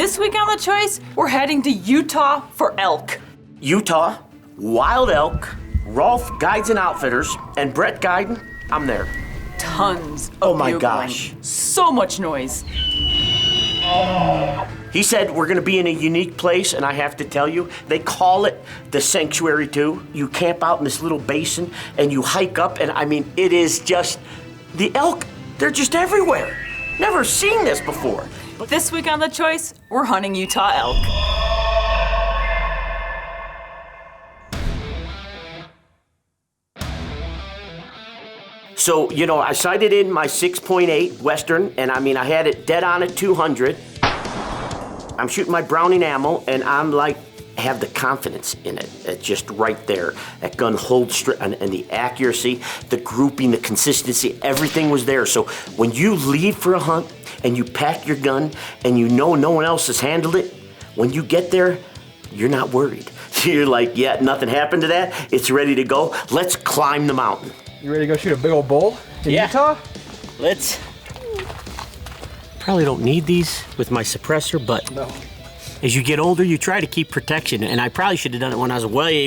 This week on The Choice, we're heading to Utah for elk. Utah, wild elk, Rolfe Guides and Outfitters, and Brett Guiden, I'm there. Tons of Oh my bugling. gosh. So much noise. He said we're gonna be in a unique place, and I have to tell you, they call it the Sanctuary too. You camp out in this little basin, and you hike up, and I mean, it is just, the elk, they're just everywhere. Never seen this before. But this week on The Choice, we're hunting Utah elk. So, you know, I sighted in my 6.8 Western, and I mean, I had it dead on at 200. I'm shooting my Browning ammo, and I'm like, have the confidence in it. It's just right there. That gun holds straight, and the accuracy, the grouping, the consistency, everything was there. So when you leave for a hunt and you pack your gun and you know no one else has handled it, when you get there, you're not worried. You're like, yeah, nothing happened to that. It's ready to go. Let's climb the mountain. You ready to go shoot a big old bull in Utah? Let's. Probably don't need these with my suppressor, but no. As you get older, you try to keep protection, and I probably should have done it when I was way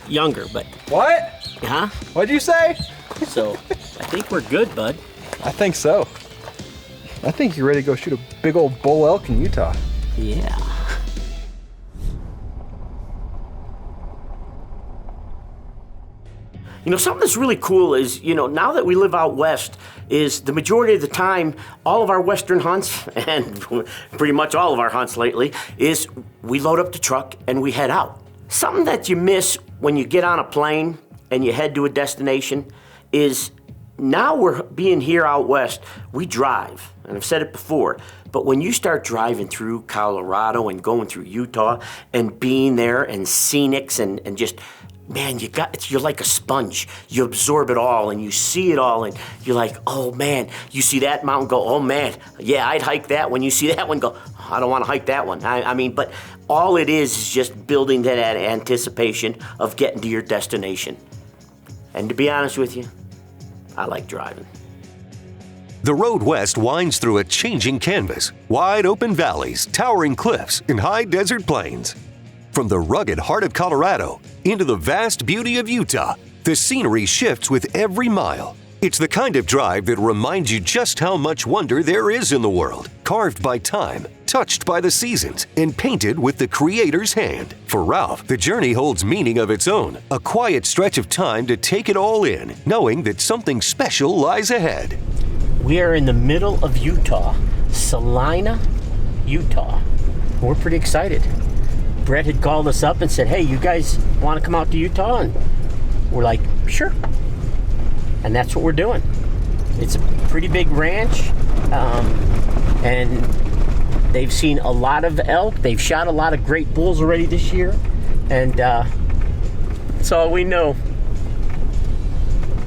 younger, but. What? Huh? What'd you say? So, I think we're good, bud. I think so. I think you're ready to go shoot a big old bull elk in Utah. Yeah. You know, something that's really cool is, you know, now that we live out west, is the majority of the time, all of our western hunts, and pretty much all of our hunts lately, is we load up the truck and we head out. Something that you miss when you get on a plane and you head to a destination is now we're being here out west, we drive, and I've said it before, but when you start driving through Colorado and going through Utah and being there and Scenics and just, man, you're like a sponge. You absorb it all and you see it all and you're like, oh man, you see that mountain, go, oh man, yeah, I'd hike that one. You see that one, go, I don't want to hike that one. I mean, but all it is just building that anticipation of getting to your destination. And to be honest with you, I like driving. The road west winds through a changing canvas, wide open valleys, towering cliffs, and high desert plains. From the rugged heart of Colorado into the vast beauty of Utah, the scenery shifts with every mile. It's the kind of drive that reminds you just how much wonder there is in the world, carved by time, touched by the seasons, and painted with the Creator's hand. For Ralph, the journey holds meaning of its own, a quiet stretch of time to take it all in, knowing that something special lies ahead. We are in the middle of Utah, Salina, Utah. We're pretty excited. Brett had called us up and said, hey, you guys want to come out to Utah? And we're like, sure. And that's what we're doing. It's a pretty big ranch, and they've seen a lot of elk. They've shot a lot of great bulls already this year, and that's all we know.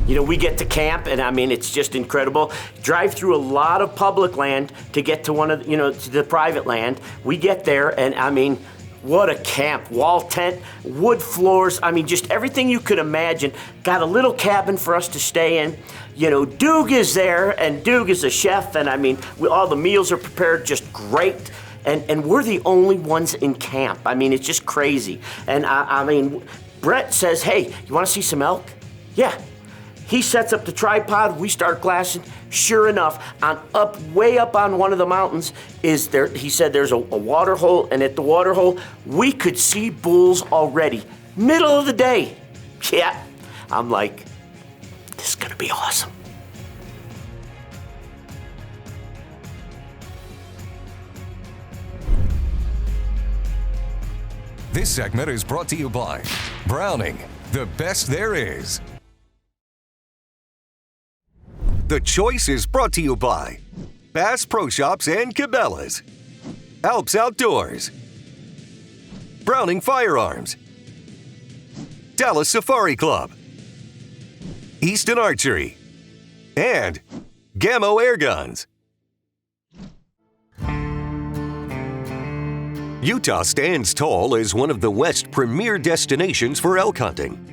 You know, we get to camp, and I mean, it's just incredible. Drive through a lot of public land to get to one of, you know, to the private land. We get there, and I mean, what a camp. Wall tent, wood floors, I mean, just everything you could imagine. Got a little cabin for us to stay in. You know, Doug is there, and Doug is a chef, and I mean, all the meals are prepared just great. And we're the only ones in camp. I mean, it's just crazy. And I mean, Brett says, hey, you want to see some elk? Yeah. He sets up the tripod, we start glassing. Sure enough, way up on one of the mountains is there, he said there's a water hole, and at the water hole, we could see bulls already. Middle of the day. Yeah, I'm like, this is gonna be awesome. This segment is brought to you by Browning, the best there is. The Choice is brought to you by Bass Pro Shops and Cabela's, Alps Outdoors, Browning Firearms, Dallas Safari Club, Easton Archery, and Gammo Air Guns. Utah stands tall as one of the West's premier destinations for elk hunting.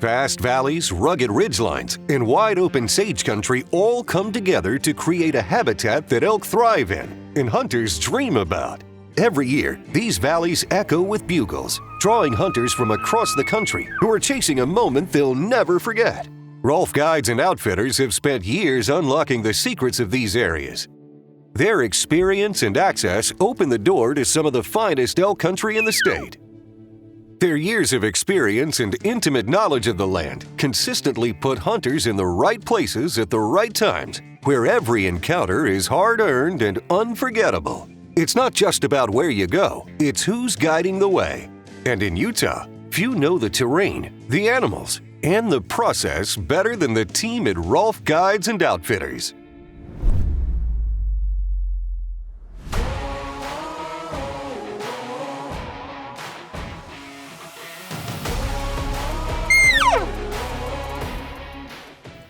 Vast valleys, rugged ridgelines, and wide-open sage country all come together to create a habitat that elk thrive in and hunters dream about. Every year, these valleys echo with bugles, drawing hunters from across the country who are chasing a moment they'll never forget. Rolfe Guides and Outfitters have spent years unlocking the secrets of these areas. Their experience and access open the door to some of the finest elk country in the state. Their years of experience and intimate knowledge of the land consistently put hunters in the right places at the right times, where every encounter is hard-earned and unforgettable. It's not just about where you go, it's who's guiding the way. And in Utah, few know the terrain, the animals, and the process better than the team at Rolfe Guides and Outfitters.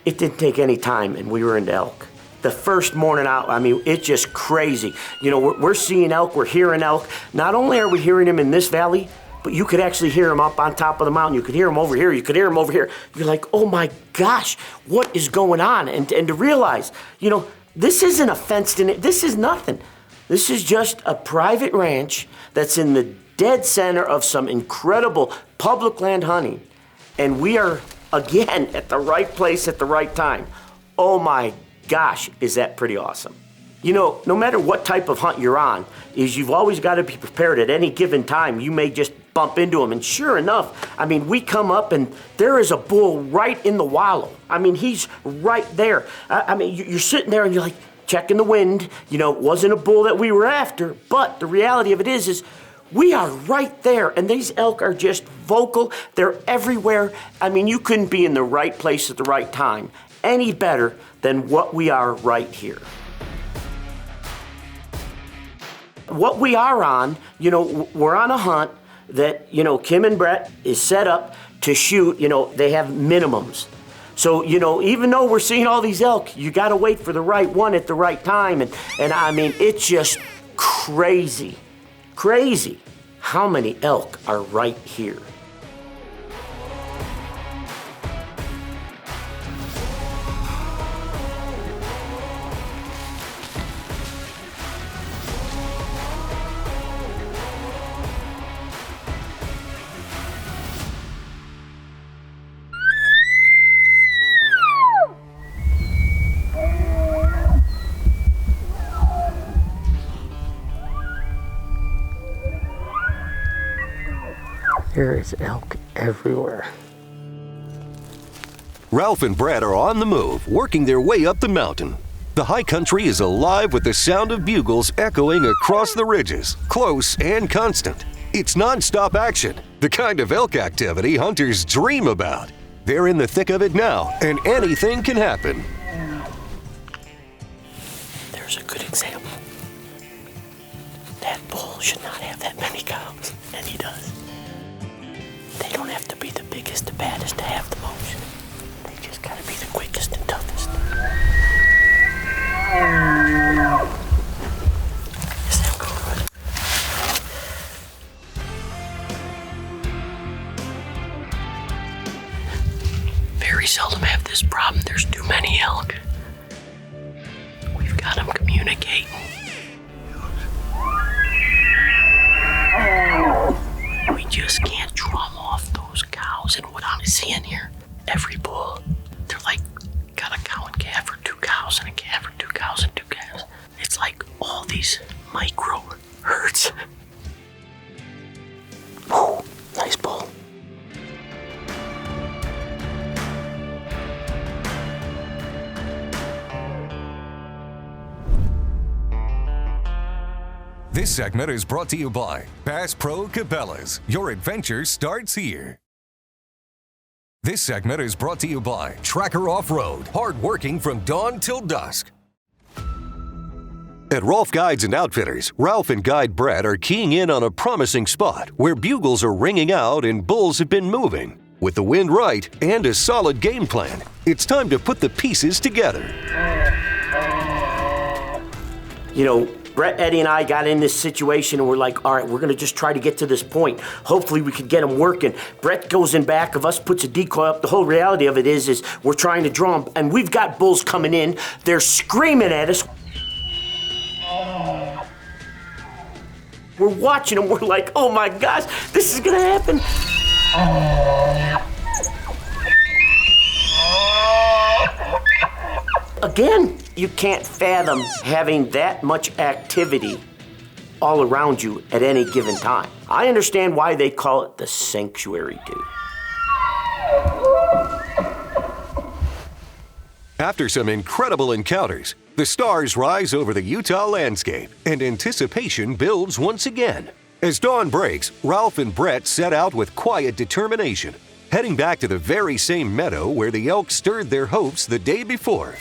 It didn't take any time, and we were into elk. The first morning out, I mean, it's just crazy. You know, we're seeing elk, we're hearing elk. Not only are we hearing them in this valley, but you could actually hear them up on top of the mountain. You could hear them over here, you could hear them over here. You're like, oh my gosh, what is going on? And to realize, you know, this isn't a fenced-in, this is nothing. This is just a private ranch that's in the dead center of some incredible public land hunting. And we are, again, at the right place at the right time. Oh my gosh, is that pretty awesome. You know, no matter what type of hunt you're on, you've always got to be prepared at any given time. You may just bump into them. And sure enough, I mean, we come up and there is a bull right in the wallow. I mean, he's right there. I mean, you're sitting there and you're like checking the wind. You know, it wasn't a bull that we were after, but the reality of it is we are right there, and these elk are just vocal. They're everywhere. I mean, you couldn't be in the right place at the right time any better than what we are right here. What we are on, you know, we're on a hunt that, you know, Kim and Brett is set up to shoot. You know, they have minimums. So, you know, even though we're seeing all these elk, you got to wait for the right one at the right time. And I mean, it's just crazy. Crazy how many elk are right here. There is elk everywhere. Rolf and Brett are on the move, working their way up the mountain. The high country is alive with the sound of bugles echoing across the ridges, close and constant. It's non-stop action, the kind of elk activity hunters dream about. They're in the thick of it now, and anything can happen. There's a good example. That bull should not have that many cows, and he does. They don't have to be the biggest, the baddest to have the most. They just gotta be the quickest and toughest. Yes, I'm good. Very seldom have this problem. There's too many elk. We've got them communicating. We just can't drum off those cows. And what I'm seeing here, every bull, they're like got a cow and calf or two cows and a calf or two cows and two calves. It's like all these micro herds. Whew, nice bull. This segment is brought to you by Bass Pro Cabela's. Your adventure starts here. This segment is brought to you by Tracker Off-Road. Hard working from dawn till dusk. At Rolfe Guides and Outfitters, Rolf and Guide Brett are keying in on a promising spot where bugles are ringing out and bulls have been moving. With the wind right and a solid game plan, it's time to put the pieces together. You know, Brett, Eddie, and I got in this situation and we're like, all right, we're gonna just try to get to this point. Hopefully we could get them working. Brett goes in back of us, puts a decoy up. The whole reality of it is we're trying to draw them, and we've got bulls coming in. They're screaming at us. We're watching them. We're like, oh my gosh, this is gonna happen. Again, you can't fathom having that much activity all around you at any given time. I understand why they call it the sanctuary, dude. After some incredible encounters, the stars rise over the Utah landscape and anticipation builds once again. As dawn breaks, Rolf and Brett set out with quiet determination, heading back to the very same meadow where the elk stirred their hopes the day before.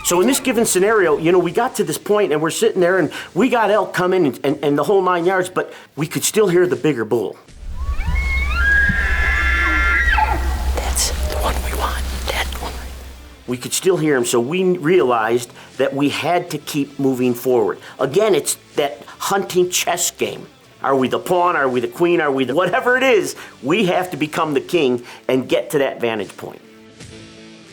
So in this given scenario, we got to this point and we're sitting there and we got elk coming and the whole 9 yards, but we could still hear the bigger bull. That's the one we want, that one. We could still hear him, so we realized that we had to keep moving forward. Again, it's that hunting chess game. Are we the pawn? Are we the queen? Are we the whatever it is? We have to become the king and get to that vantage point.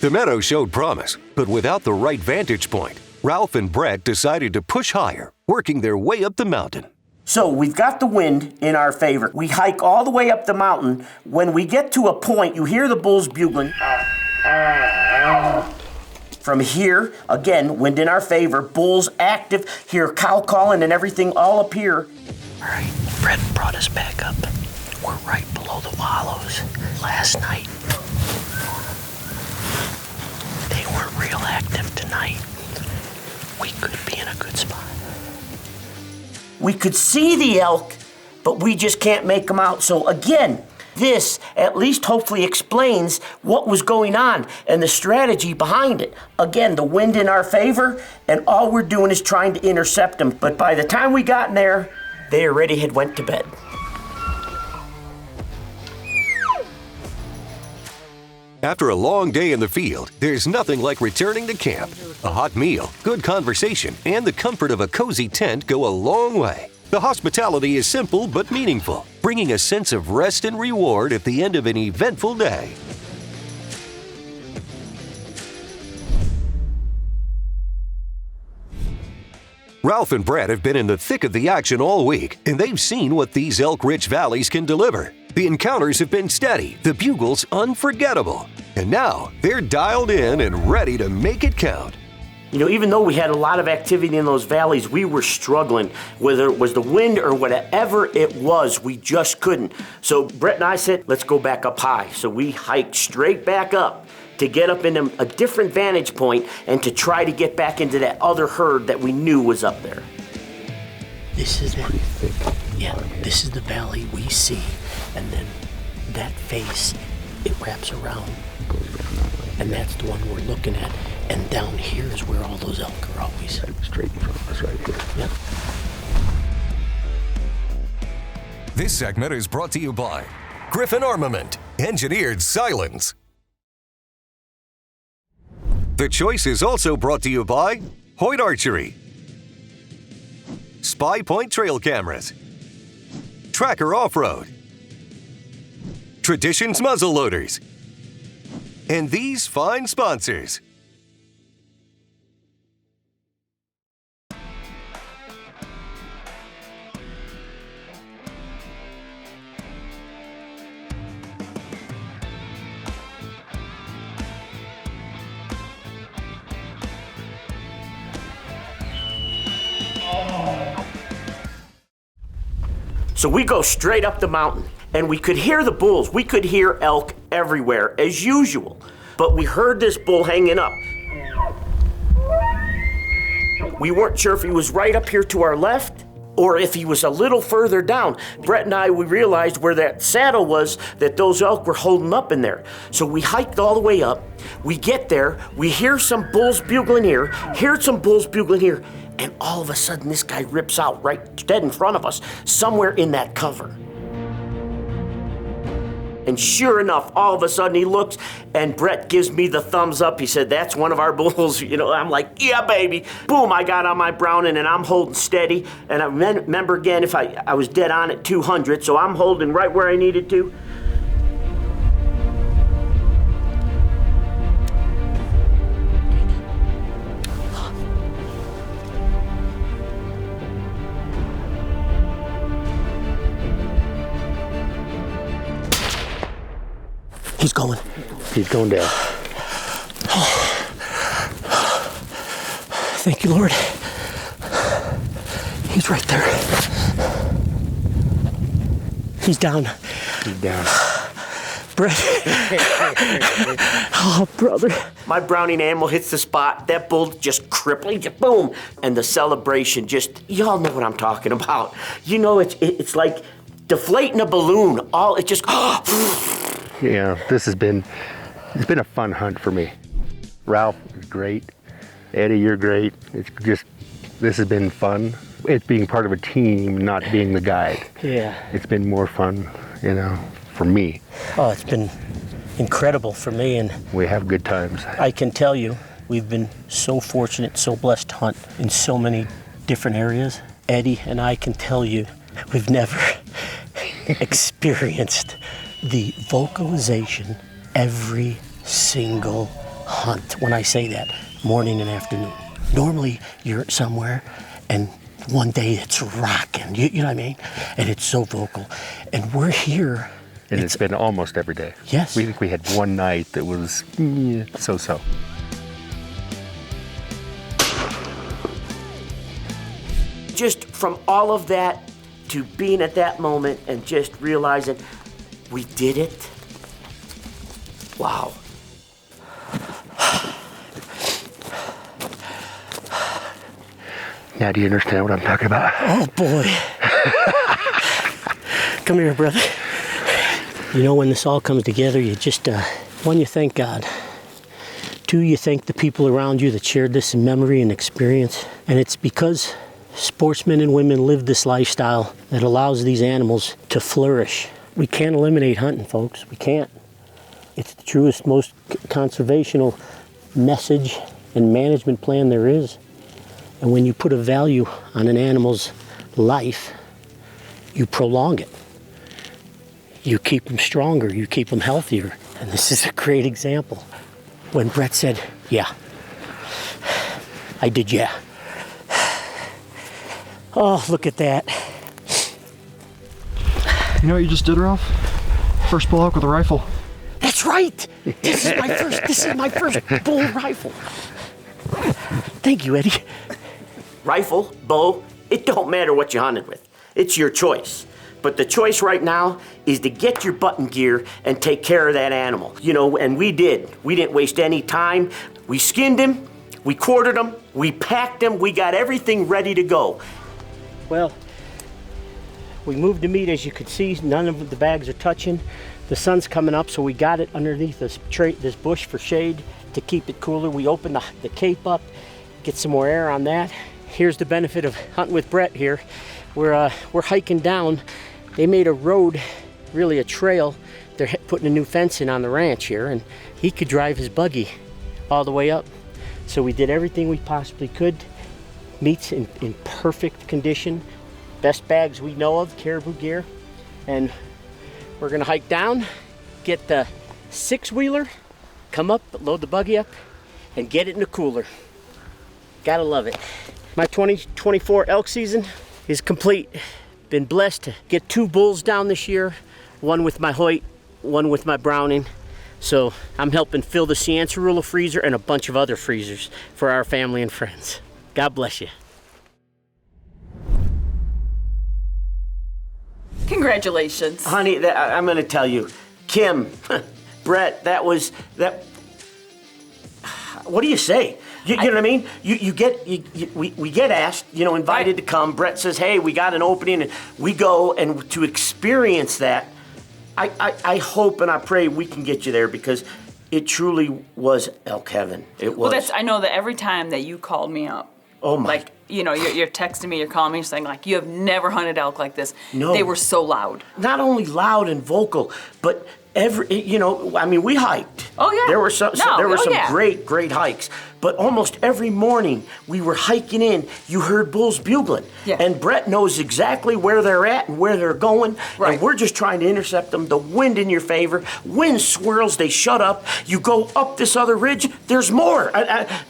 The meadow showed promise, but without the right vantage point, Rolf and Brett decided to push higher, working their way up the mountain. So we've got the wind in our favor. We hike all the way up the mountain. When we get to a point, you hear the bulls bugling. From here, again, wind in our favor, bulls active, hear cow calling and everything all up here. All right, Brett brought us back up. We're right below the wallows. Last night, they weren't real active tonight. We could be in a good spot. We could see the elk, but we just can't make them out. So again, this at least hopefully explains what was going on and the strategy behind it. Again, the wind in our favor, and all we're doing is trying to intercept them. But by the time we got in there, they already had went to bed. After a long day in the field, there's nothing like returning to camp. A hot meal, good conversation, and the comfort of a cozy tent go a long way. The hospitality is simple but meaningful, bringing a sense of rest and reward at the end of an eventful day. Rolf and Brett have been in the thick of the action all week, and they've seen what these elk-rich valleys can deliver. The encounters have been steady, the bugles unforgettable, and now they're dialed in and ready to make it count. Even though we had a lot of activity in those valleys, we were struggling. Whether it was the wind or whatever it was, we just couldn't. So Brett and I said, let's go back up high. So we hiked straight back up to get up in a different vantage point and to try to get back into that other herd that we knew was up there. This is it. Yeah, this is the valley we see. And then that face, it wraps around. And that's the one we're looking at. And down here is where all those elk are always. Straight in front of us right here. Yep. This segment is brought to you by Griffin Armament, Engineered Silence. The choice is also brought to you by Hoyt Archery, Spy Point Trail Cameras, Tracker Off-Road, Traditions Muzzle Loaders, and these fine sponsors. So we go straight up the mountain, and we could hear the bulls. We could hear elk everywhere, as usual. But we heard this bull hanging up. We weren't sure if he was right up here to our left, or if he was a little further down. Brett and we realized where that saddle was, that those elk were holding up in there. So we hiked all the way up. We get there, we hear some bulls bugling here, hear some bulls bugling here, and all of a sudden this guy rips out right dead in front of us, somewhere in that cover. And sure enough, all of a sudden he looks, and Brett gives me the thumbs up. He said, that's one of our bulls. I'm like, yeah, baby. Boom, I got on my Browning, and I'm holding steady. And I remember again, if I was dead on at 200, so I'm holding right where I needed to. he's going. He's going down. Thank you, Lord. He's right there. He's down. He's down. Brett. Oh, brother. My Browning animal hits the spot. That bull just crippling, just boom. And the celebration just, y'all know what I'm talking about. You know, it's like deflating a balloon. It just, Yeah, it's been a fun hunt for me. Ralph is great. Eddie, you're great. This has been fun. It's being part of a team, not being the guide. Yeah. It's been more fun, for me. Oh, it's been incredible for me, and We have good times. I can tell you, we've been so fortunate, so blessed to hunt in so many different areas. Eddie and I can tell you, we've never experienced the vocalization every single hunt. When I say that, morning and afternoon. Normally, you're somewhere, and one day it's rocking, you know what I mean? And it's so vocal. And we're here. And it's been almost every day. Yes. We think we had one night that was so-so. just from all of that to being at that moment and just realizing we did it. Wow. Now do you understand what I'm talking about? Oh boy. Come here, brother. You know, when this all comes together, you just, one, you thank God. Two, you thank the people around you that shared this in memory and experience. And it's because sportsmen and women live this lifestyle that allows these animals to flourish. We can't eliminate hunting, folks. We can't. It's the truest, most conservational message and management plan there is. And when you put a value on an animal's life, you prolong it. You keep them stronger, you keep them healthier. And this is a great example. When Brett said, yeah, I did, yeah. Oh, look at that. You know what you just did, Rolf? First bull elk with a rifle. That's right. This is my first bull rifle. Thank you, Eddie. Rifle, bow, it don't matter what you hunted with. It's your choice. But the choice right now is to get your button gear and take care of that animal. You know, and we did. We didn't waste any time. We skinned him, we quartered him, we packed him, we got everything ready to go. Well, we moved the meat, as you could see. None of the bags are touching. The sun's coming up, so we got it underneath this bush for shade to keep it cooler. We opened the cape up, get some more air on that. Here's the benefit of hunting with Brett here. We're hiking down. They made a road, really a trail. They're putting a new fence in on the ranch here, and he could drive his buggy all the way up. So we did everything we possibly could. Meat's in perfect condition. Best bags we know of, caribou gear. And we're gonna hike down, get the six-wheeler, come up, load the buggy up, and get it in the cooler. Gotta love it. My 2024 elk season is complete. Been blessed to get 2 bulls down this year, one with my Hoyt, one with my Browning. So I'm helping fill the Cianciarulo freezer and a bunch of other freezers for our family and friends. God bless you. Congratulations. Honey, I'm gonna tell you, Kim, Brett, what do you say? You know what I mean? We get asked, invited to come. Brett says, hey, we got an opening, and we go, and to experience that, I hope and I pray we can get you there, because it truly was elk heaven. It was. Well, I know that every time that you called me up, oh my. You're texting me, you're calling me, saying you have never hunted elk like this. No. They were so loud. Not only loud and vocal, but we hiked. Oh yeah. There were some great hikes. But almost every morning we were hiking in, you heard bulls bugling. Yeah. And Brett knows exactly where they're at and where they're going. Right. And we're just trying to intercept them. The wind in your favor. Wind swirls, they shut up. You go up this other ridge, there's more.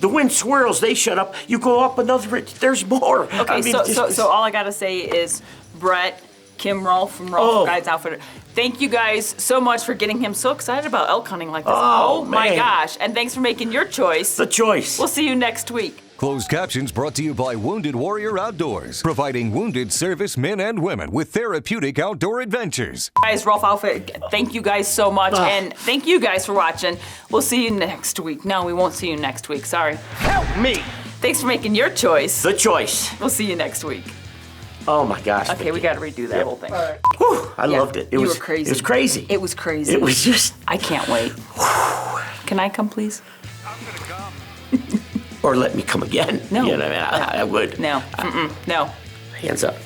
The wind swirls, they shut up. You go up another ridge, there's more. Okay, so all I gotta say is, Brett, Kim Rolf from Rolfe Guides Outfitters. Thank you guys so much for getting him so excited about elk hunting like this. Oh, my man. gosh. And thanks for making your choice. The choice. We'll see you next week. Closed captions brought to you by Wounded Warrior Outdoors, providing wounded service men and women with therapeutic outdoor adventures. Guys, Rolf Outfit, thank you guys so much. And thank you guys for watching. We'll see you next week. No, we won't see you next week. Sorry. Help me. Thanks for making your choice. The choice. We'll see you next week. Oh my gosh. Okay, we got to redo that whole thing. Whew, I loved it. You were crazy. It was crazy. It was crazy. It was just. I can't wait. Can I come, please? Or let me come again. No. You know, I would. No. No. Hands up.